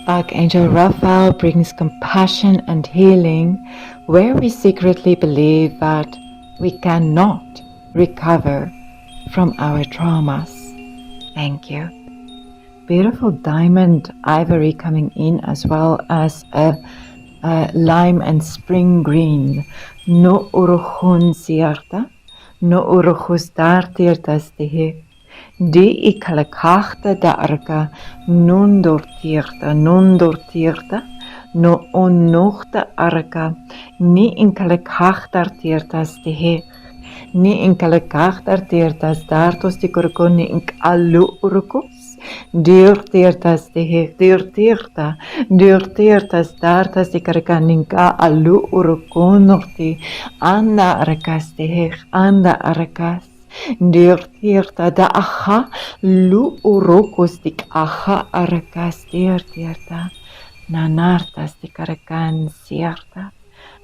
Archangel Raphael brings compassion and healing where we secretly believe that we cannot recover from our traumas. Thank you. Beautiful diamond ivory coming in, as well as a lime and spring green. No urukhun siarta, no urukhus dartirtas tihi. Di ikalakachta darka, nun dortirta, no onnochta arka, ni inkalakachtartirtas tihi. Ni inkalakachtartirtas dartos ti korkoni ink alu urukus. Dirtirtas dartas di karkaninka alu urukunorti anda arakas dirtirta da aha lu urukus dik aha arakas dirtirta nanartas di karkan sierta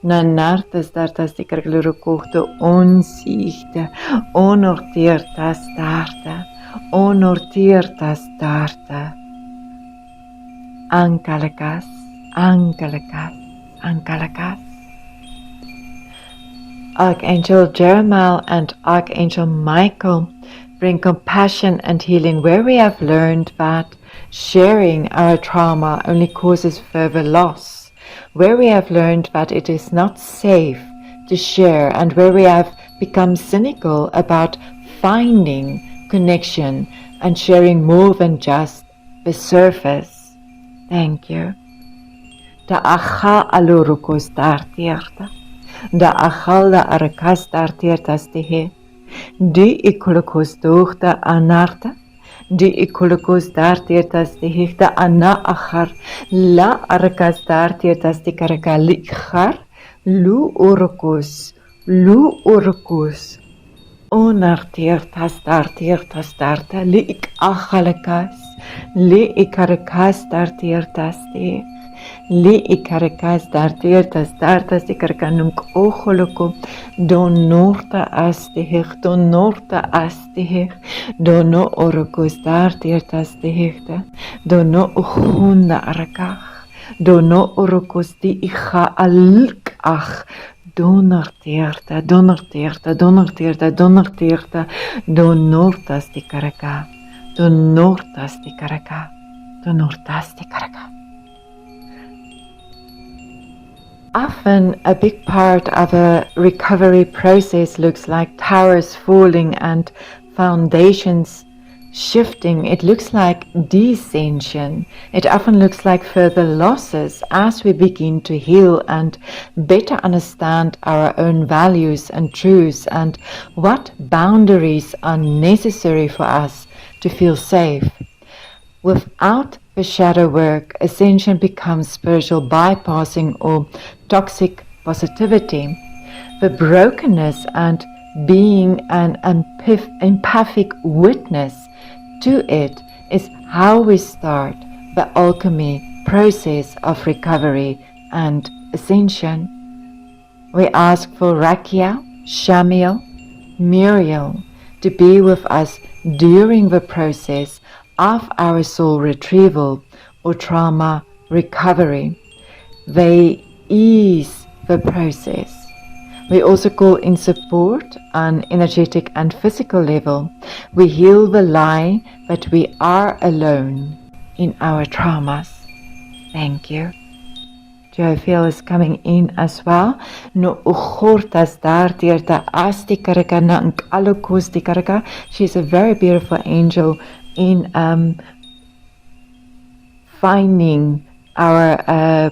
nanartas dartas di karkalurukuhto onsichte onortirtas darta onortirtas darta ankalakas. Archangel Jeremiah and Archangel Michael bring compassion and healing where we have learned that sharing our trauma only causes further loss, where we have learned that it is not safe to share, and where we have become cynical about finding connection and sharing more than just the surface. Thank you. Da acha alurukos dartierta, da achal da arakas dartiertas tihe, di ikulukos dochta anarta, di ikulukos dartiertas tihe, da ana achar, la arakas dartiertas ti karakalichar, lu urukus, onartiertas darta, li ik achalakas, li ikarakas dartiertas tihe. Li ikarakas dartiertas dartas di karkanunk ocholoko donorta astihich, dono orokos dartiertas tihichta, dono uchunda arakach, dono orokos di icha alkach, donortierta, donortas di karaka. Often a big part of a recovery process looks like towers falling and foundations shifting. It looks like descension. It often looks like further losses as we begin to heal and better understand our own values and truths and what boundaries are necessary for us to feel safe. Without the shadow work, ascension becomes spiritual bypassing or toxic positivity. The brokenness and being an empathic witness to it is how we start the alchemy process of recovery and ascension. We ask for Rakia, Shamiel, Muriel to be with us during the process of our soul retrieval or trauma recovery. They ease the process. We also call in support on energetic and physical level. We heal the lie that we are alone in our traumas. Thank you. Jovial is coming in as well. No uchortas dartierta asti karaka na nkalokus di karaka. She's a very beautiful angel in finding our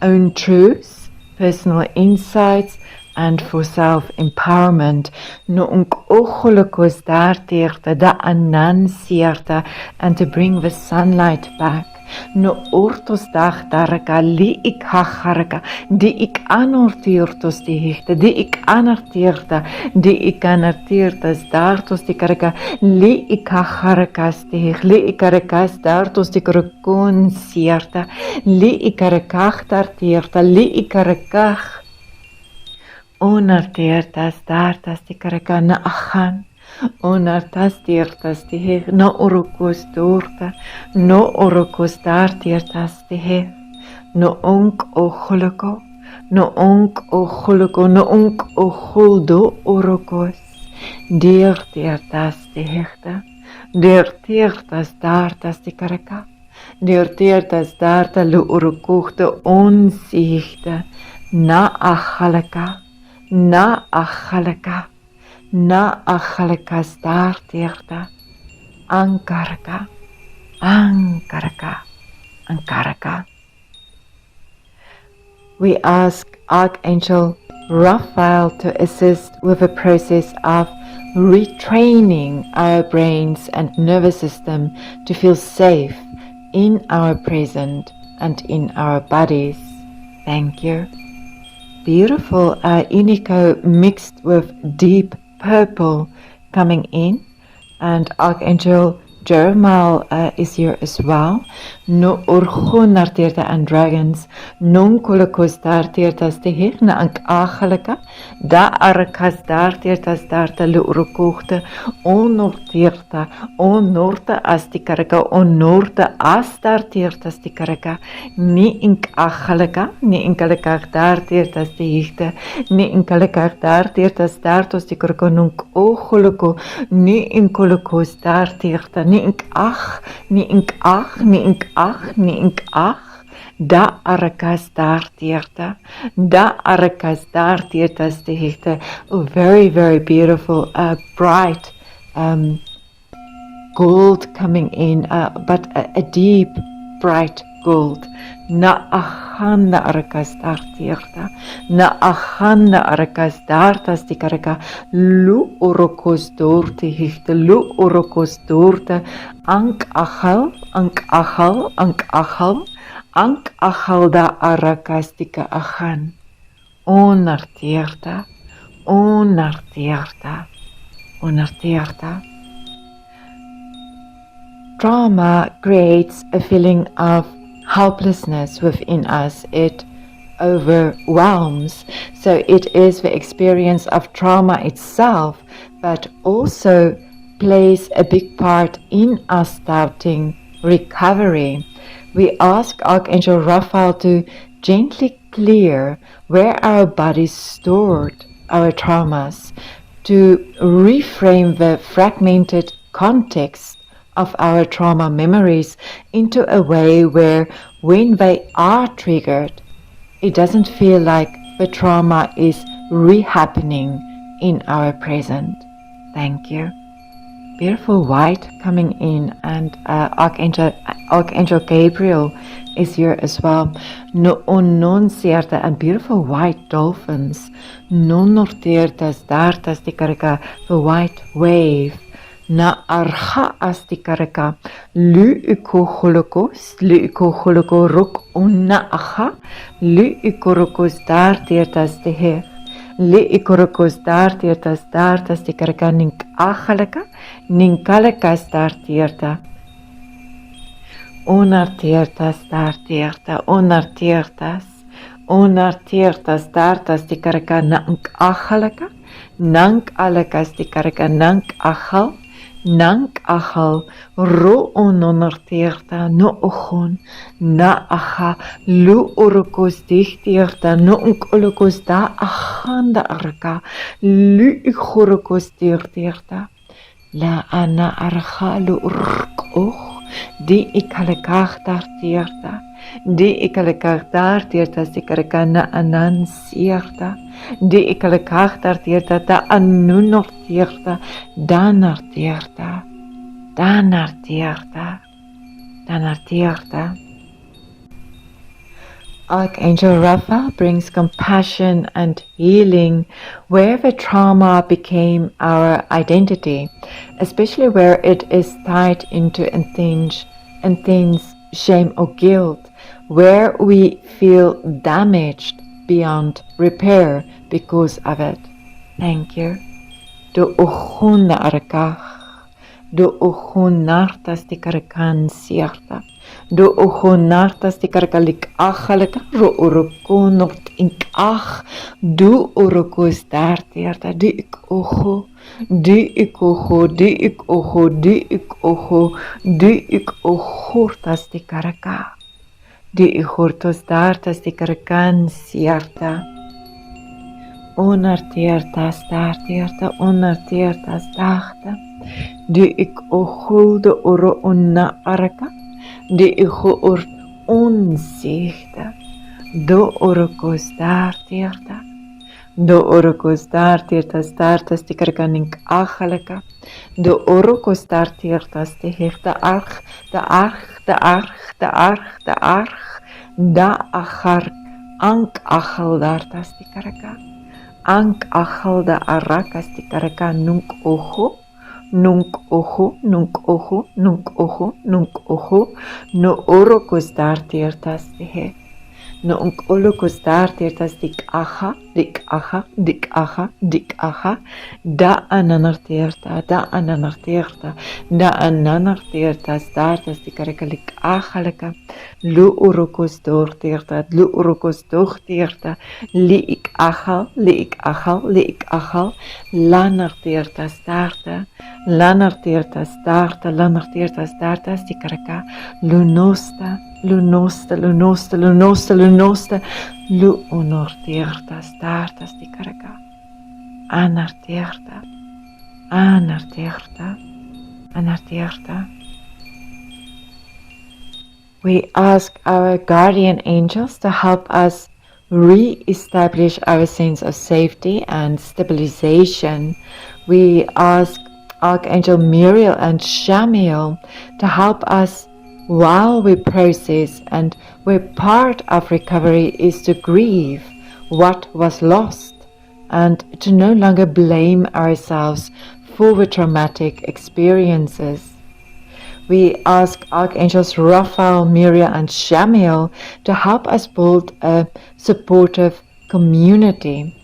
own truths, personal insights, and for self-empowerment. No ocholokus dartierta da anansiarta, and to bring the sunlight back. No ortos dag daraka li ik hacharaka, di ik anortirtos di hichte, di ik anartirta, di ik anartirtas dartos di karaka, li ik hacharakas di hich, li ik arakas dartos di karakon sierta, li ik arakach dartirta, li ik arakach onartirtas dartas di karaka na achan. Onartas tirtas tihir, no urukos dorta, no urukos dar tirtas tihir, no onk o huloko, no onk o huloko, no onk o huldo urukos, dir tirtas tihirta, dir tirtas dartas tikaraka, dir tirtas darta lu urukuchte onsichte, na achalaka, na achalaka. Na achalakas daar tirta, ankaraka, ankaraka, ankaraka. We ask Archangel Raphael to assist with the process of retraining our brains and nervous system to feel safe in our present and in our bodies. Thank you. Beautiful indigo mixed with deep purple coming in, and Archangel Jeremiah is here as well. No orgon narteerta and dragons, non kolokos darteertas te hirna ank achalaka, da arakas darteertas darta lu urukochte, onorteerta, onorta astikaraka, onorta astarteertas tikaraka, ni ink achalaka, ni inkalakar darteertas te hichte, ni inkalakar darteertas dartos tikaraka nunk ocholoko, ni inkolokos darteerta, ni ink ach, ni ink ach, ni ink ach, ni ink ach. Da arakas darteerta, da arakas darteertas te hichte. Very, very beautiful, bright gold coming in, but a deep, bright gold. Na achanda arakas darteerta, na achanda arakas dartas tikaraka, lu orokos doorte hichte, lu orokos doorte, ank achal, ank achal, ank achal. Ank achalda arakastika achan. Onarteerta, onarteerta, onarteerta. Trauma creates a feeling of helplessness within us. It overwhelms. So it is the experience of trauma itself, but also plays a big part in us starting recovery. We ask Archangel Raphael to gently clear where our bodies stored our traumas, to reframe the fragmented context of our trauma memories into a way where when they are triggered, it doesn't feel like the trauma is re-happening in our present. Thank you. Beautiful white coming in, and Archangel Gabriel is here as well. No ononcierta and beautiful white dolphins. Non norteertas dartas tikaraka, the white wave. Na archa astikaraka. Lu uko holoko rok onna acha. Lu uko rokos darteertas teher. Le ikorokos darteertas dartas tikaraka nink achalaka, ninkalakas darteerta. Onarteertas darteerta, onarteertas, onarteertas dartas tikaraka nank achalaka, nank alakas tikaraka nank achal, nank achal, ro ononarteerta, no ogon, na acha, lu orokos dichteerta, no onkolokos da achanda arka, lu igorokos dichteerta, la ana archa lu urk och, di ikalekach darteerta, di ikalekach darteerta stikaraka na anansierta, di ikalekach darteerta da anunorteerta, danarteerta, danarteerta, danarteerta. Archangel Raphael brings compassion and healing where the trauma became our identity, especially where it is tied into intense shame or guilt, where we feel damaged beyond repair because of it. Thank you. Do ochuna arakach, do ochunartas tikarakan sierta. Do ochonartas tikarkalik achalaka ro urukonort ink ach, du orokos dartierta, du ik ojo, du ik ojo, du ik ojo, du ik ojo, du ik ojortas de caracá, du ik hortos dartas de caracan cierta. Onartiertas dartierta, onartiertas darta, du ik ojo de oro onna araka, du ik or onzichte. Do orokos dartierta, do orokos dartiertas dartas de karkanik achaleka, do orokos dartiertas de heeft de arch, de arch, de arch, de arch, de arch, da achar ank achal dartas de karaka, ank achal de arakas de karaka nunk ojo, nunk ojo, nunk ojo, nunk ojo, nunk ojo, no orokos dartiertas de heeft. No unk olokos dartiertas dik acha, dik acha, dik acha, dik acha, da ananartierta, da ananartierta, da ananartiertas dartas dik arekalik achaleka, lu urokos doortierta, lu urokos doortierta, li ik achal, li ik achal, li ik achal, lanartiertas darta, lanartiertas darta, lanartiertas dartas dik areka, lunosta, lunosta, lunosta, lunosta, lunosta, lu unortiertas dartas di caraka, anartierta, anartierta, anartierta. We ask our guardian angels to help us re-establish our sense of safety and stabilization. We ask Archangel Muriel and Shamiel to help us while we process, and where part of recovery is to grieve what was lost and to no longer blame ourselves for the traumatic experiences. We ask Archangels Raphael, Muriel and Shamiel to help us build a supportive community.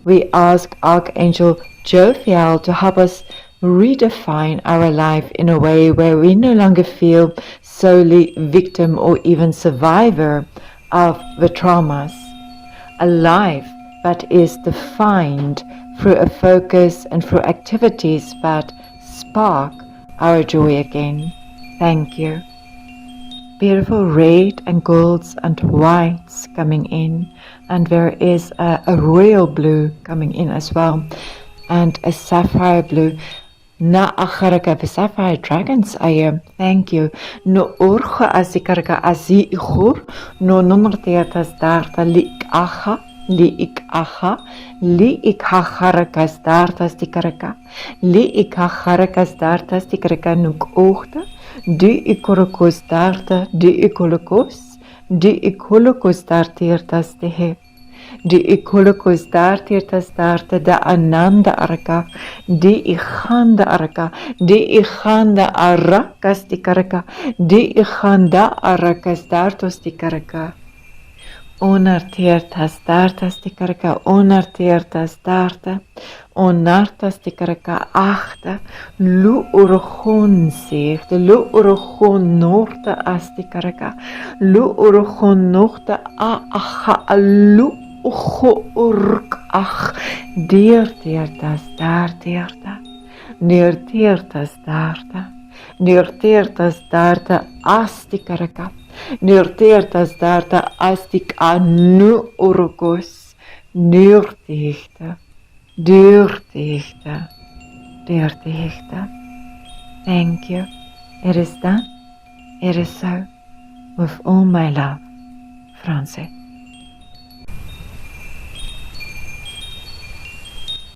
We ask Archangel Jophiel to help us redefine our life in a way where we no longer feel solely victim or even survivor of the traumas. A life that is defined through a focus and through activities that spark our joy again. Thank you. Beautiful red and golds and whites coming in, and there is a royal blue coming in as well, and a sapphire blue. Na acharaka the sapphire dragons thank you. No orga asikaraka azi ichur, no nonarteatas darta li acha, li ik acha, li ik hacharakas dartas tikaraka, li ik hacharakas dartas tikaraka nuk oogta, du ik holokos darta, du ik holokos, du ik holokos darteertas te heb. Die ikolokos dartiertas darta da ananda araka, die iganda araka, die iganda arakas tikaraka, die iganda arakas dartos tikaraka. Onartiertas dartas tikaraka, onartiertas darta, onartas tikaraka achta, lu urgon zegt, lu urgon noorta as tikaraka, lu urgon noorta a acha alu. Ocho urk ach, neerteertas daarteerta, neerteertas daarta, neerteertas daarta astikaraka, neerteertas daarta astik anu orokos, neerteegta, deurteegta, deurteegta. Thank you. It is done. It is so. With all my love, Francie.